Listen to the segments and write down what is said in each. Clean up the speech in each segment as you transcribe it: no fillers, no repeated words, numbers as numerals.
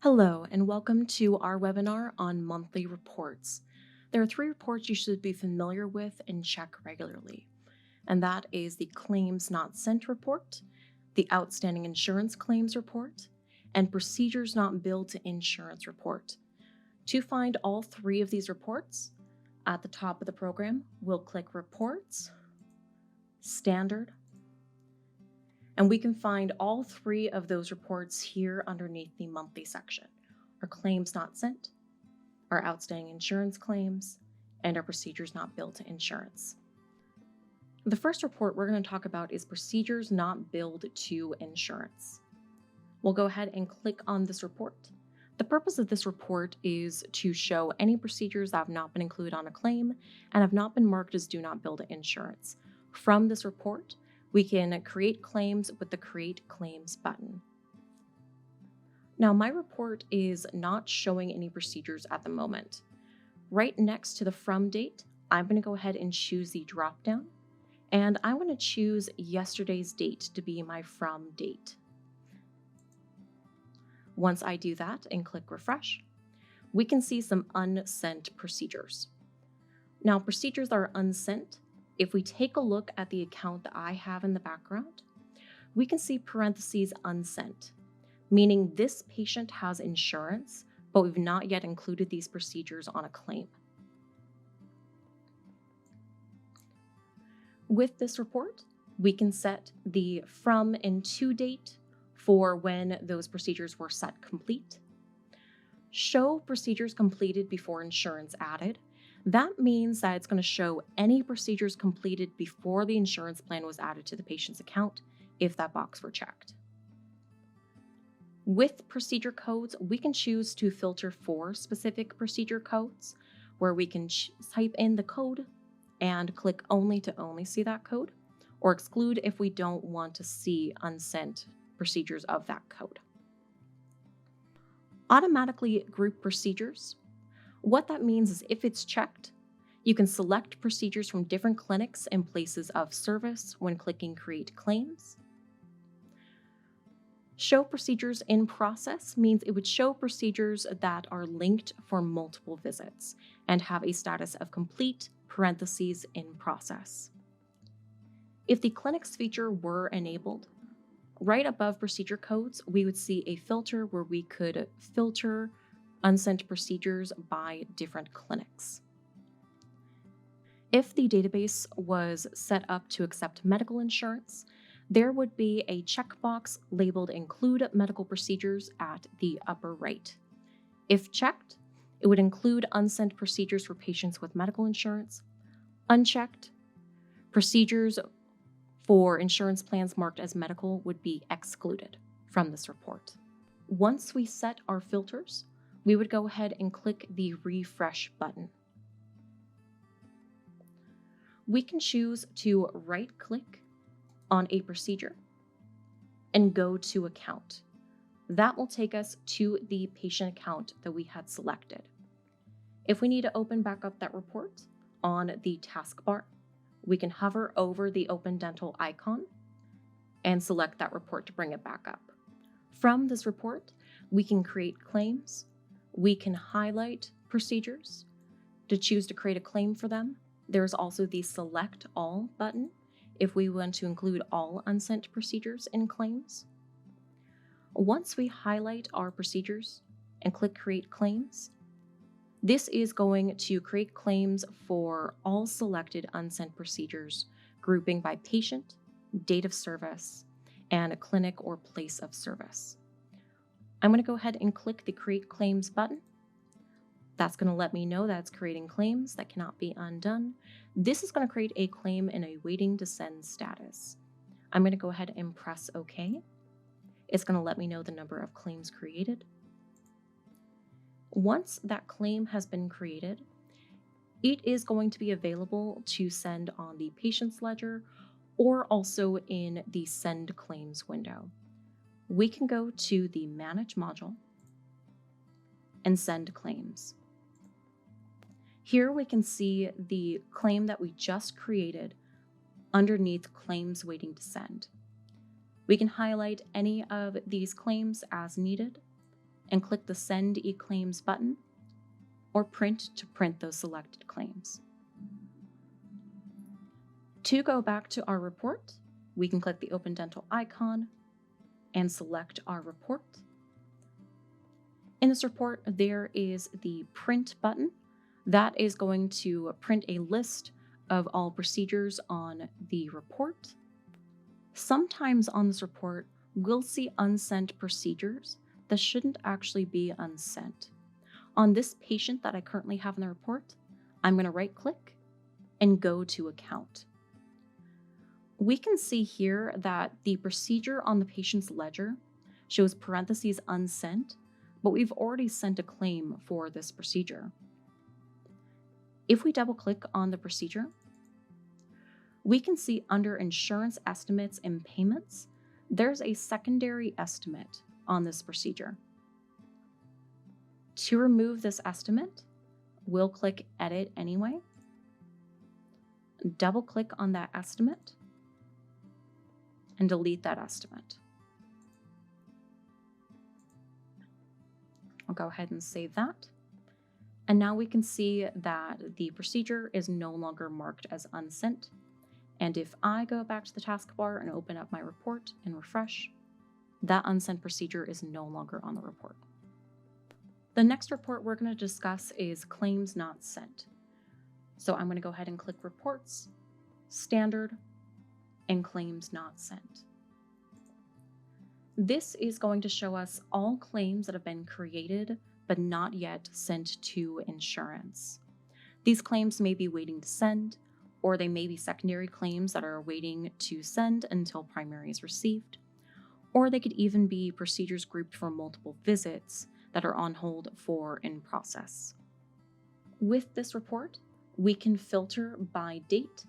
Hello, and welcome to our webinar on monthly reports. There are three reports you should be familiar with and check regularly, and that is the Claims Not Sent report, the Outstanding Insurance Claims report, and Procedures Not Billed to Insurance report. To find all three of these reports, at the top of the program, we'll click Reports, Standard, and we can find all three of those reports here underneath the monthly section. Our claims not sent, our outstanding insurance claims, and our procedures not billed to insurance. The first report we're going to talk about is procedures not billed to insurance. We'll go ahead and click on this report. The purpose of this report is to show any procedures that have not been included on a claim and have not been marked as do not bill to insurance. From this report, we can create claims with the Create Claims button. Now, my report is not showing any procedures at the moment. Right next to the From date, I'm going to go ahead and choose the dropdown, and I want to choose yesterday's date to be my From date. Once I do that and click Refresh, we can see some unsent procedures. Now, procedures that are unsent, if we take a look at the account that I have in the background, we can see parentheses unsent, meaning this patient has insurance, but we've not yet included these procedures on a claim. With this report, we can set the from and to date for when those procedures were set complete. Show procedures completed before insurance added. That means that it's going to show any procedures completed before the insurance plan was added to the patient's account if that box were checked. With procedure codes, we can choose to filter for specific procedure codes, where we can type in the code and click only to only see that code, or exclude if we don't want to see unsent procedures of that code. Automatically group procedures. What that means is if it's checked, you can select procedures from different clinics and places of service when clicking Create Claims. Show procedures in process means it would show procedures that are linked for multiple visits and have a status of complete parentheses in process. If the clinics feature were enabled, right above procedure codes, we would see a filter where we could filter unsent procedures by different clinics. If the database was set up to accept medical insurance, there would be a checkbox labeled Include Medical Procedures at the upper right. If checked, it would include unsent procedures for patients with medical insurance. Unchecked, procedures for insurance plans marked as medical would be excluded from this report. Once we set our filters, we would go ahead and click the Refresh button. We can choose to right-click on a procedure and go to Account. That will take us to the patient account that we had selected. If we need to open back up that report on the taskbar, we can hover over the Open Dental icon and select that report to bring it back up. From this report, we can create claims. We can highlight procedures to choose to create a claim for them. There's also the Select All button if we want to include all unsent procedures in claims. Once we highlight our procedures and click Create Claims, this is going to create claims for all selected unsent procedures, grouping by patient, date of service, and a clinic or place of service. I'm going to go ahead and click the Create Claims button. That's going to let me know that it's creating claims that cannot be undone. This is going to create a claim in a waiting to send status. I'm going to go ahead and press OK. It's going to let me know the number of claims created. Once that claim has been created, it is going to be available to send on the patient's ledger or also in the Send Claims window. We can go to the Manage module and Send Claims. Here we can see the claim that we just created underneath Claims Waiting to Send. We can highlight any of these claims as needed and click the Send eClaims button, or Print to print those selected claims. To go back to our report, we can click the Open Dental icon and select our report. In this report, there is the Print button. That is going to print a list of all procedures on the report. Sometimes on this report, we'll see unsent procedures that shouldn't actually be unsent. On this patient that I currently have in the report, I'm going to right-click and go to Account. We can see here that the procedure on the patient's ledger shows parentheses unsent, but we've already sent a claim for this procedure. If we double-click on the procedure, we can see under Insurance Estimates and Payments, there's a secondary estimate on this procedure. To remove this estimate, we'll click Edit Anyway, double-click on that estimate, and delete that estimate. I'll go ahead and save that. And now we can see that the procedure is no longer marked as unsent. And if I go back to the taskbar and open up my report and refresh, that unsent procedure is no longer on the report. The next report we're going to discuss is Claims Not Sent. So I'm going to go ahead and click Reports, Standard, and Claims Not Sent. This is going to show us all claims that have been created but not yet sent to insurance. These claims may be waiting to send, or they may be secondary claims that are waiting to send until primary is received, or they could even be procedures grouped for multiple visits that are on hold for in process. With this report, we can filter by date.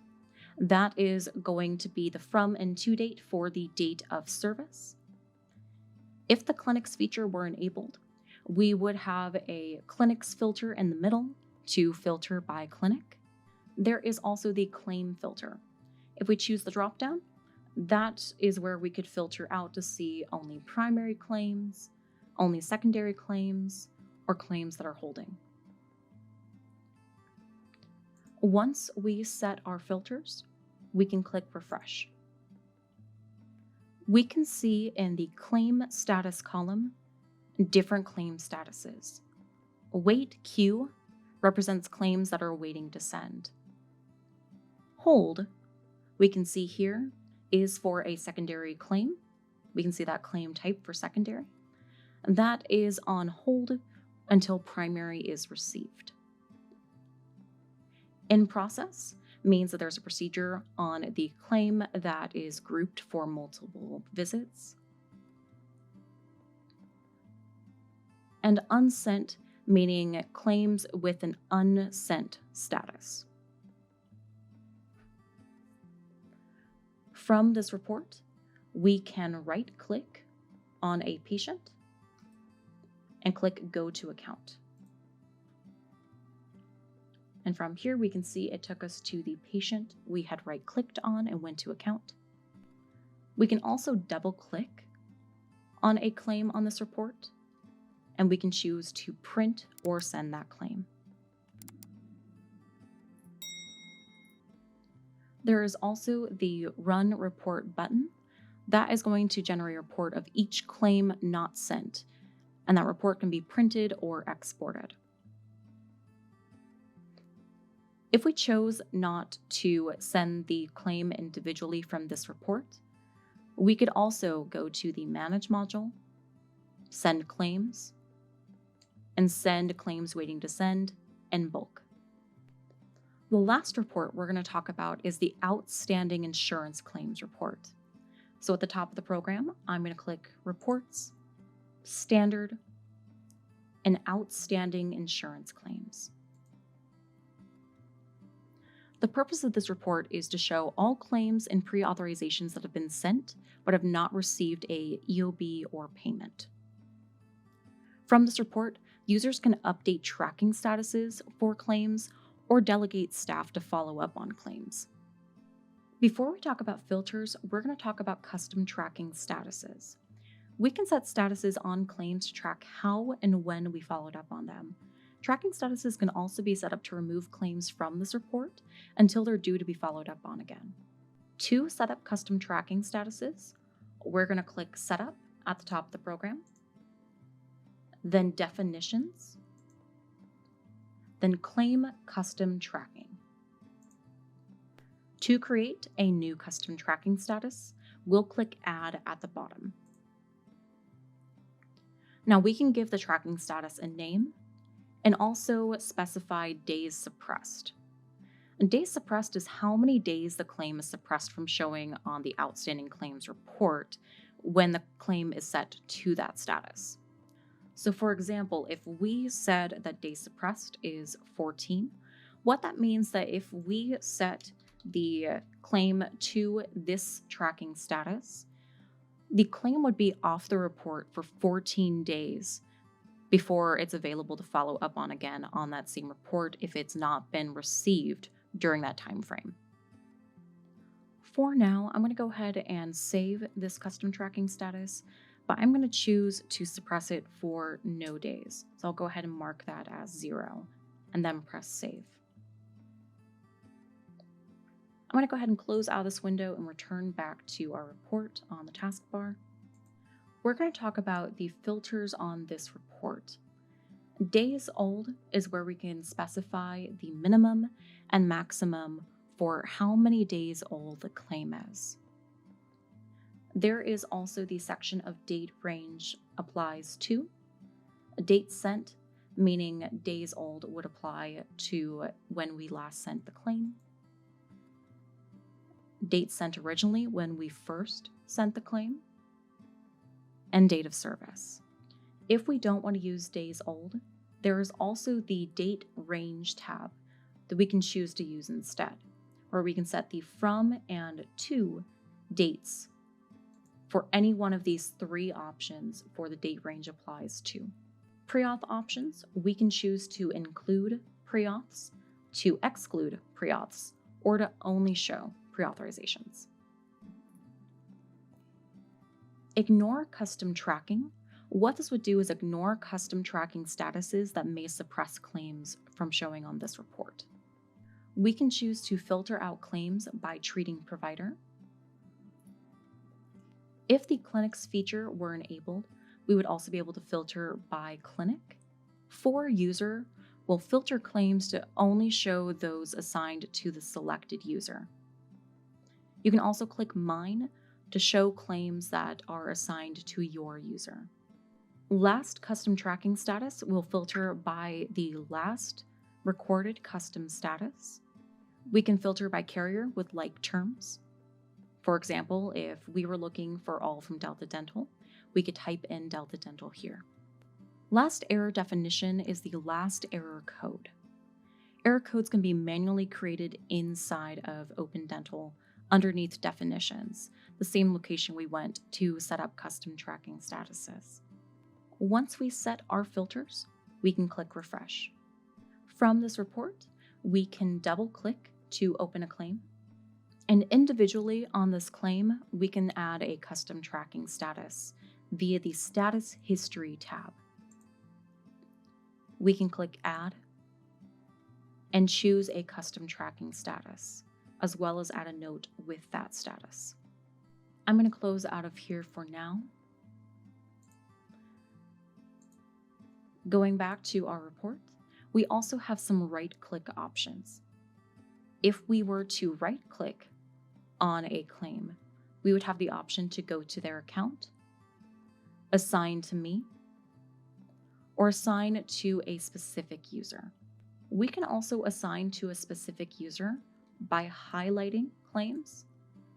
That is going to be the from and to date for the date of service. If the clinics feature were enabled, we would have a clinics filter in the middle to filter by clinic. There is also the claim filter. If we choose the dropdown, that is where we could filter out to see only primary claims, only secondary claims, or claims that are holding. Once we set our filters, we can click Refresh. We can see in the Claim Status column different claim statuses. Wait Q represents claims that are waiting to send. Hold, we can see here, is for a secondary claim. We can see that claim type for secondary. That is on hold until primary is received. In process means that there's a procedure on the claim that is grouped for multiple visits. And unsent, meaning claims with an unsent status. From this report, we can right-click on a patient and click Go to Account. And from here, we can see it took us to the patient we had right-clicked on and went to Account. We can also double-click on a claim on this report, and we can choose to print or send that claim. There is also the Run Report button. That is going to generate a report of each claim not sent, and that report can be printed or exported. If we chose not to send the claim individually from this report, we could also go to the Manage module, Send Claims, and send claims waiting to send in bulk. The last report we're going to talk about is the Outstanding Insurance Claims report. So at the top of the program, I'm going to click Reports, Standard, and Outstanding Insurance Claims. The purpose of this report is to show all claims and pre-authorizations that have been sent but have not received a EOB or payment. From this report, users can update tracking statuses for claims or delegate staff to follow up on claims. Before we talk about filters, we're going to talk about custom tracking statuses. We can set statuses on claims to track how and when we followed up on them. Tracking statuses can also be set up to remove claims from this report until they're due to be followed up on again. To set up custom tracking statuses, we're going to click Setup at the top of the program, then Definitions, then Claim Custom Tracking. To create a new custom tracking status, we'll click Add at the bottom. Now we can give the tracking status a name and also specify days suppressed. And days suppressed is how many days the claim is suppressed from showing on the outstanding claims report when the claim is set to that status. So for example, if we said that days suppressed is 14, what that means that if we set the claim to this tracking status, the claim would be off the report for 14 days before it's available to follow up on again on that same report if it's not been received during that time frame. For now, I'm going to go ahead and save this custom tracking status, but I'm going to choose to suppress it for no days. So I'll go ahead and mark that as 0 and then press save. I'm going to go ahead and close out of this window and return back to our report on the taskbar. We're going to talk about the filters on this report. Days old is where we can specify the minimum and maximum for how many days old the claim is. There is also the section of date range applies to. Date sent, meaning days old, would apply to when we last sent the claim. Date sent originally, when we first sent the claim. And date of service. If we don't want to use days old, there is also the date range tab that we can choose to use instead, where we can set the from and to dates for any one of these 3 options for the date range applies to. Pre-auth options, we can choose to include pre-auths, to exclude pre-auths, or to only show pre-authorizations. Ignore custom tracking. What this would do is ignore custom tracking statuses that may suppress claims from showing on this report. We can choose to filter out claims by treating provider. If the clinics feature were enabled, we would also be able to filter by clinic. For user, we'll filter claims to only show those assigned to the selected user. You can also click Mine to show claims that are assigned to your user. Last custom tracking status will filter by the last recorded custom status. We can filter by carrier with like terms. For example, if we were looking for all from Delta Dental, we could type in Delta Dental here. Last error definition is the last error code. Error codes can be manually created inside of Open Dental underneath definitions, the same location we went to set up custom tracking statuses. Once we set our filters, we can click refresh. From this report, we can double click to open a claim. And individually on this claim, we can add a custom tracking status via the Status History tab. We can click Add and choose a custom tracking status, as well as add a note with that status. I'm going to close out of here for now. Going back to our report, we also have some right-click options. If we were to right-click on a claim, we would have the option to go to their account, assign to me, or assign to a specific user. We can also assign to a specific user by highlighting claims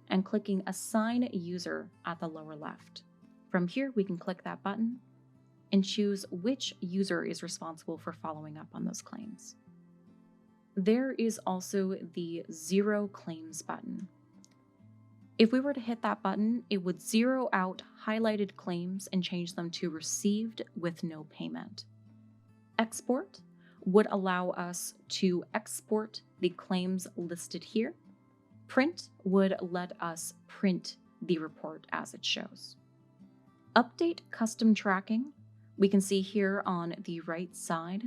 and clicking Assign User at the lower left. From here, we can click that button and choose which user is responsible for following up on those claims. There is also the Zero Claims button. If we were to hit that button, it would zero out highlighted claims and change them to received with no payment. Export would allow us to export the claims listed here. Print would let us print the report as it shows. Update custom tracking, we can see here on the right side.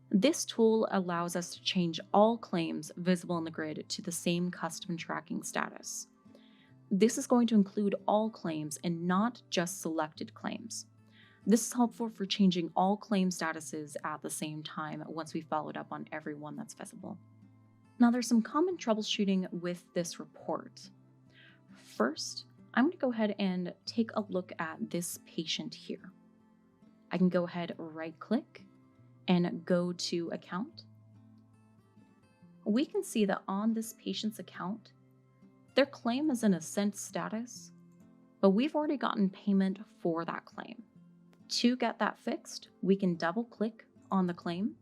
This tool allows us to change all claims visible in the grid to the same custom tracking status. This is going to include all claims and not just selected claims. This is helpful for changing all claim statuses at the same time once we've followed up on every one that's visible. Now, there's some common troubleshooting with this report. First, I'm going to go ahead and take a look at this patient here. I can go ahead, right-click, and go to Account. We can see that on this patient's account, their claim is in a sent status, but we've already gotten payment for that claim. To get that fixed, we can double-click on the claim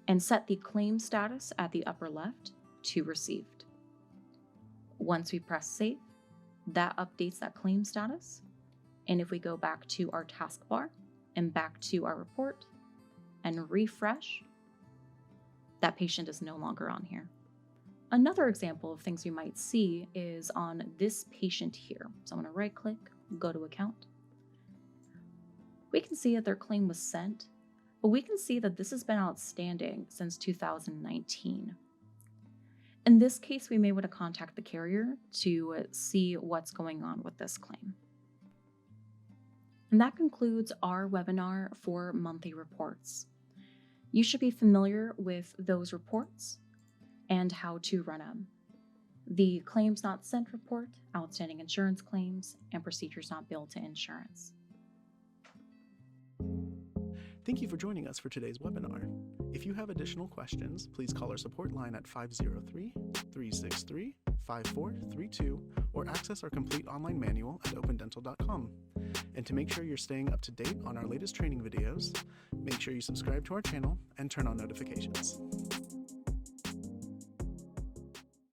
and set the claim status at the upper left to Received. Once we press Save, that updates that claim status. And if we go back to our taskbar and back to our report and refresh, that patient is no longer on here. Another example of things we might see is on this patient here. So I'm going to right-click, go to Account. We can see that their claim was sent, but we can see that this has been outstanding since 2019. In this case, we may want to contact the carrier to see what's going on with this claim. And that concludes our webinar for monthly reports. You should be familiar with those reports and how to run them. The claims not sent report, outstanding insurance claims, and procedures not billed to insurance. Thank you for joining us for today's webinar. If you have additional questions, please call our support line at 503-363-5432 or access our complete online manual at opendental.com. And to make sure you're staying up to date on our latest training videos, make sure you subscribe to our channel and turn on notifications.